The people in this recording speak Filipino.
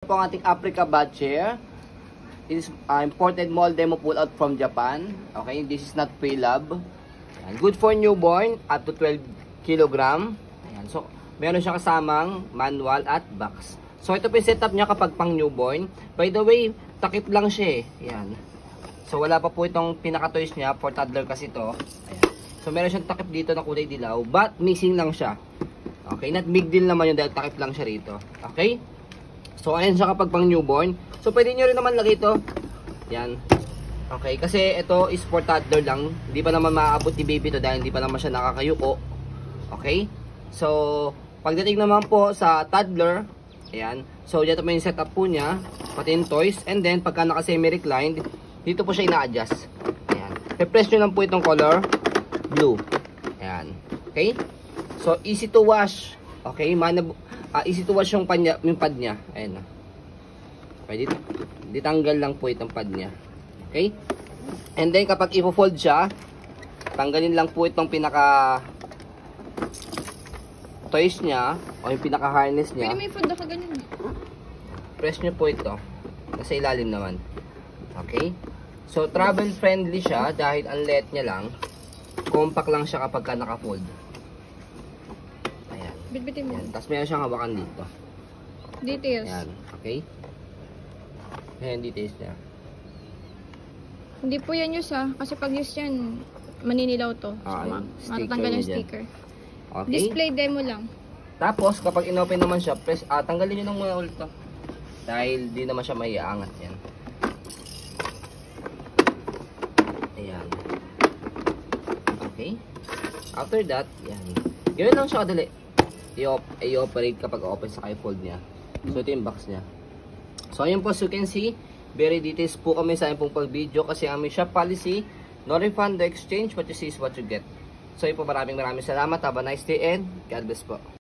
Po ang ating Africa bat chair. It is imported mold demo pull out from Japan. Okay, this is not pre-lab. Good for newborn up to 12 kilogram. Ayan. So, meron siyang kasamang manual at box. So, ito po yung setup niya kapag pang newborn. By the way, takip lang siya eh. Ayan. So, wala pa po itong pinaka-toys niya for toddler kasi ito. Ayan. So, meron siyang takip dito na kulay dilaw, but missing lang siya. Okay, not big deal naman yun dahil takip lang siya rito. Okay? So, ayan siya kapag pang newborn. So, pwede nyo rin naman lagay ito. Yan. Okay, kasi ito is for toddler lang. Hindi pa naman maaabot ni baby to dahil hindi pa naman siya nakakayuko. Okay? So, pagdating naman po sa toddler, ayan. So, dito po yung setup po niya. Pati yung toys. And then, pagka naka-semi-reclined, dito po siya ina-adjust. Ayan. I-press nyo lang po itong color blue. Ayan. Okay? So, easy to wash. Okay? Easy to wash yung pad niya. Ayan. Pwede ditanggal lang po itong pad niya. Okay? And then kapag i-fold siya, tanggalin lang po itong pinaka toys niya o yung pinaka harness niya. Pwede may fold ako ganun. Press nyo po ito. Nasa ilalim naman. Okay? So travel friendly siya dahil ang liit niya lang. Compact lang siya kapag ka naka-fold. Ayan. Bitbitin mo. Ayan. Tapos meron siyang hawakan dito. Details. Ayan. Okay? Ayan, details niya. Hindi po yan use kasi pag use yan, maninilaw to. So, yung sticker matatanggal yung niya dyan. sticker. Okay? Display demo lang. Tapos, kapag inopen naman siya, tanggalin nyo lang muna ulit to. Dahil di naman siya maiaangat yan. Ayan. Okay? After that, yan. Ganoon lang siya kadali. I-operate kapag open sa fold niya. So, ito yung box niya. So, ayun po, as you can see, very details po kami sa aming pong pag-video kasi aming shop policy, no refund, no exchange, what you see is what you get. So, ayun po, maraming salamat. Have a nice day and God bless po.